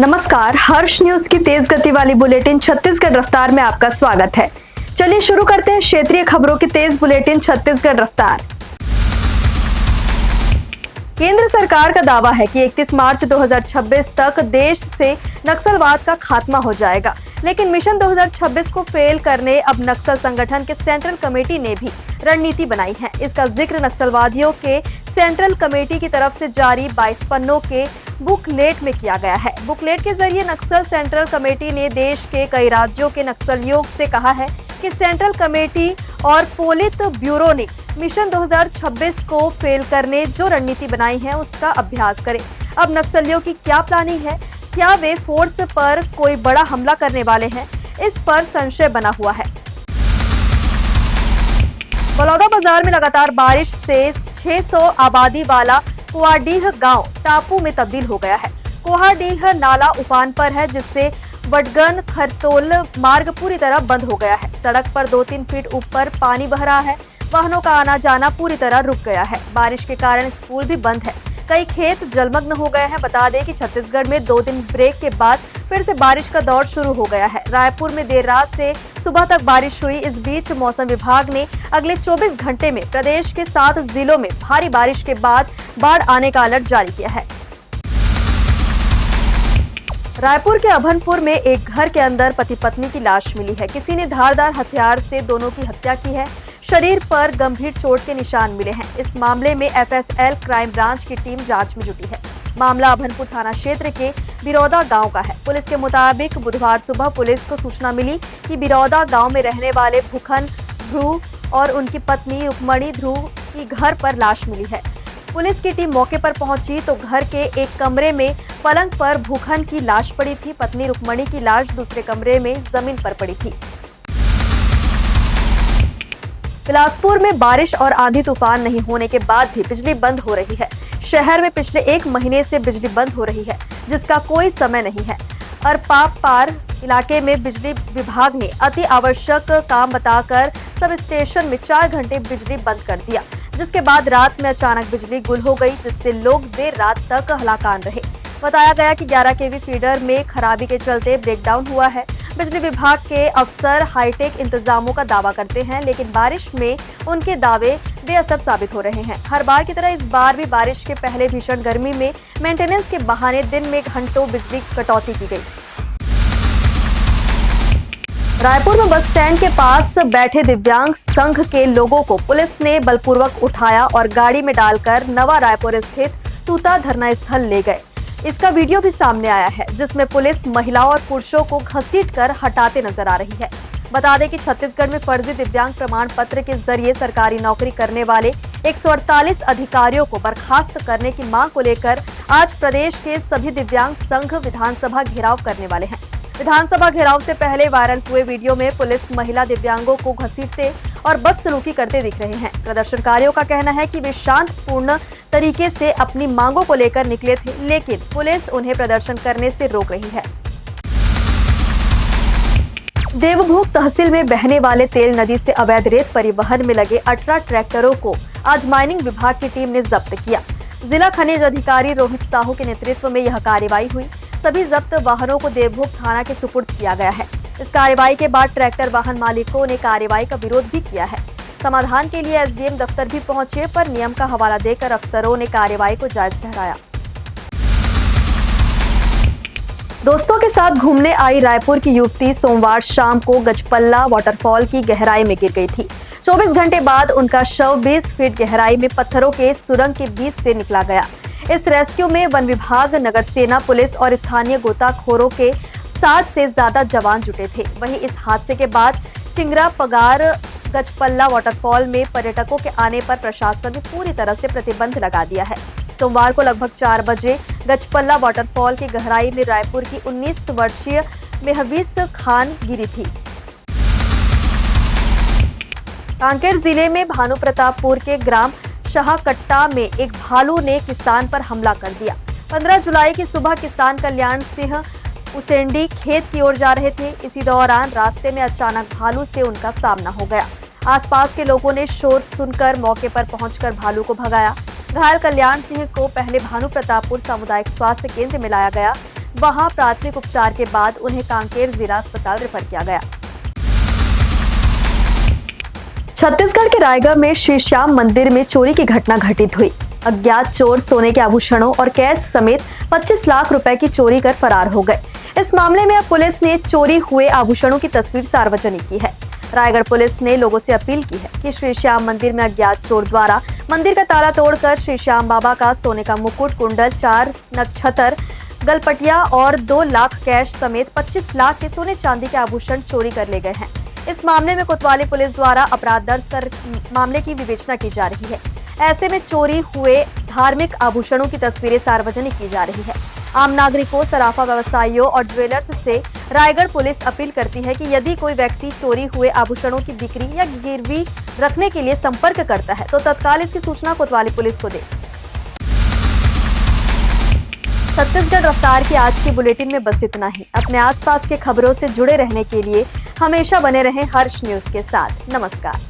नमस्कार, हर्ष न्यूज की तेज गति वाली बुलेटिन छत्तीसगढ़ रफ्तार में आपका स्वागत है। चलिए शुरू करते हैं क्षेत्रीय खबरों की तेज बुलेटिन छत्तीसगढ़ रफ्तार। केंद्र सरकार का दावा है कि 31 मार्च 2026 तक देश से नक्सलवाद का खात्मा हो जाएगा, लेकिन मिशन 2026 को फेल करने अब नक्सल संगठन के सेंट्रल कमेटी ने भी रणनीति बनाई है। इसका जिक्र नक्सलवादियों के सेंट्रल कमेटी की तरफ से जारी 22 पन्नों के बुकलेट में किया गया है। बुकलेट के जरिए नक्सल सेंट्रल कमेटी ने देश के कई राज्यों के नक्सलियों से कहा है कि सेंट्रल कमेटी और पोलित ब्यूरो ने मिशन 2026 को फेल करने जो रणनीति बनाई है उसका अभ्यास करें। अब नक्सलियों की क्या प्लानिंग है, क्या वे फोर्स पर कोई बड़ा हमला करने वाले हैं, इस पर संशय बना हुआ है। बलौदाबाजार में लगातार बारिश से 600 आबादी वाला कोहाडीह गांव टापू में तब्दील हो गया है। कोहाडीह नाला उफान पर है, जिससे वडगन खरतोल मार्ग पूरी तरह बंद हो गया है। सड़क पर 2-3 फीट ऊपर पानी बह रहा है। वाहनों का आना जाना पूरी तरह रुक गया है। बारिश के कारण स्कूल भी बंद है। कई खेत जलमग्न हो गए हैं। बता दें कि छत्तीसगढ़ में 2 दिन ब्रेक के बाद फिर से बारिश का दौर शुरू हो गया है। रायपुर में देर रात से सुबह तक बारिश हुई। इस बीच मौसम विभाग ने अगले 24 घंटे में प्रदेश के 7 जिलों में भारी बारिश के बाद बाढ़ आने का अलर्ट जारी किया है। रायपुर के अभनपुर में एक घर के अंदर पति पत्नी की लाश मिली है। किसी ने धारदार हथियार से दोनों की हत्या की है। शरीर पर गंभीर चोट के निशान मिले हैं। इस मामले में एफएसएल क्राइम ब्रांच की टीम जांच में जुटी है। मामला अभनपुर थाना क्षेत्र के बिरौदा गांव का है। पुलिस के मुताबिक बुधवार सुबह पुलिस को सूचना मिली कि बिरौदा गांव में रहने वाले भूखन ध्रुव और उनकी पत्नी रुक्मणी ध्रुव की घर पर लाश मिली है। पुलिस की टीम मौके पर पहुंची तो घर के एक कमरे में पलंग पर भूखन की लाश पड़ी थी। पत्नी रुक्मणी की लाश दूसरे कमरे में जमीन पर पड़ी थी। बिलासपुर में बारिश और आंधी तूफान नहीं होने के बाद भी बिजली बंद हो रही है। शहर में पिछले 1 महीने से बिजली बंद हो रही है, जिसका कोई समय नहीं है। अरपापार इलाके में बिजली विभाग ने अति आवश्यक काम बताकर सब स्टेशन में 4 घंटे बिजली बंद कर दिया, जिसके बाद रात में अचानक बिजली गुल हो गई, जिससे लोग देर रात तक हलाकान रहे। बताया गया कि 11 केवी फीडर में खराबी के चलते ब्रेकडाउन हुआ है। बिजली विभाग के अफसर हाईटेक इंतजामों का दावा करते हैं, लेकिन बारिश में उनके दावे बेअसर साबित हो रहे हैं। हर बार की तरह इस बार भी बारिश के पहले भीषण गर्मी में मेंटेनेंस के बहाने दिन में घंटों बिजली कटौती की गई। रायपुर में बस स्टैंड के पास बैठे दिव्यांग संघ के लोगों को पुलिस ने बलपूर्वक उठाया और गाड़ी में डालकर नवा रायपुर स्थित तूता धरना स्थल ले गए। इसका वीडियो भी सामने आया है, जिसमें पुलिस महिलाओं और पुरुषों को घसीटकर हटाते नजर आ रही है। बता दें कि छत्तीसगढ़ में फर्जी दिव्यांग प्रमाण पत्र के जरिए सरकारी नौकरी करने वाले 148 अधिकारियों को बर्खास्त करने की मांग को लेकर आज प्रदेश के सभी दिव्यांग संघ विधानसभा घेराव करने वाले हैं। विधानसभा घेराव से पहले वायरल हुए वीडियो में पुलिस महिला दिव्यांगों को घसीटते और बदसलूकी करते दिख रहे हैं। प्रदर्शनकारियों का कहना है कि वे शांतिपूर्ण तरीके से अपनी मांगों को लेकर निकले थे, लेकिन पुलिस उन्हें प्रदर्शन करने से रोक रही है। देवभोग तहसील में बहने वाले तेल नदी से अवैध रेत परिवहन में लगे 18 ट्रैक्टरों को आज माइनिंग विभाग की टीम ने जब्त किया। जिला खनिज अधिकारी रोहित साहू के नेतृत्व में यह कार्रवाई हुई। सभी जब्त वाहनों को देवभोग थाना के सुपुर्द किया गया है। इस कार्रवाई के बाद ट्रैक्टर वाहन मालिकों ने कार्रवाई का विरोध भी किया है। समाधान के लिए एसडीएम दफ्तर भी पहुंचे, पर नियम का हवाला देकर अफसरों ने कार्रवाई को जायज ठहराया। दोस्तों के साथ घूमने आई रायपुर की युवती सोमवार शाम को गजपल्ला वाटरफॉल की गहराई में गिर गई थी। 24 घंटे बाद उनका शव 20 फीट गहराई में पत्थरों के सुरंग के बीच से निकला गया। इस रेस्क्यू में वन विभाग, नगर सेना, पुलिस और स्थानीय गोताखोरों के 60 से ज्यादा जवान जुटे थे। वहीं इस हादसे के बाद चिंगरा पगार गजपल्ला वाटरफॉल में पर्यटकों के आने पर प्रशासन ने पूरी तरह से प्रतिबंध लगा दिया है। सोमवार को लगभग 4 बजे गजपल्ला वाटरफॉल की गहराई में रायपुर की 19 वर्षीय मेहवीस खान गिरी थी। कांकेर जिले में भानु प्रतापपुर के ग्राम शाहकट्टा में एक भालू ने किसान पर हमला कर दिया। 15 जुलाई की सुबह किसान कल्याण सिंह उसेंडी खेत की ओर जा रहे थे। इसी दौरान रास्ते में अचानक भालू से उनका सामना हो गया। आसपास के लोगों ने शोर सुनकर मौके पर पहुंचकर भालू को भगाया। घायल कल्याण सिंह को पहले भानु प्रतापपुर सामुदायिक स्वास्थ्य केंद्र में लाया गया, वहां प्राथमिक उपचार के बाद उन्हें कांकेर जिला अस्पताल रेफर किया गया। छत्तीसगढ़ के रायगढ़ में श्री श्याम मंदिर में चोरी की घटना घटित हुई। अज्ञात चोर सोने के आभूषणों और कैश समेत 25 लाख रुपए की चोरी कर फरार हो गए। इस मामले में अब पुलिस ने चोरी हुए आभूषणों की तस्वीर सार्वजनिक की है। रायगढ़ पुलिस ने लोगों से अपील की है कि श्री श्याम मंदिर में अज्ञात चोर द्वारा मंदिर का ताला तोड़कर श्री श्याम बाबा का सोने का मुकुट, कुंडल, 4 नक्षत्र, गलपटिया और 2 लाख कैश समेत 25 लाख के सोने चांदी के आभूषण चोरी कर ले गए हैं। इस मामले में कोतवाली पुलिस द्वारा अपराध दर्ज कर मामले की विवेचना की जा रही है। ऐसे में चोरी हुए धार्मिक आभूषणों की तस्वीरें सार्वजनिक की जा रही है। आम नागरिकों, सराफा व्यवसायियों और ज्वेलर्स से रायगढ़ पुलिस अपील करती है कि यदि कोई व्यक्ति चोरी हुए आभूषणों की बिक्री या गिरवी रखने के लिए संपर्क करता है तो तत्काल इसकी सूचना कोतवाली पुलिस को दे। छत्तीसगढ़ रफ्तार की आज की बुलेटिन में बस इतना ही। अपने आसपास के खबरों से जुड़े रहने के लिए हमेशा बने रहें हर्ष न्यूज के साथ। नमस्कार।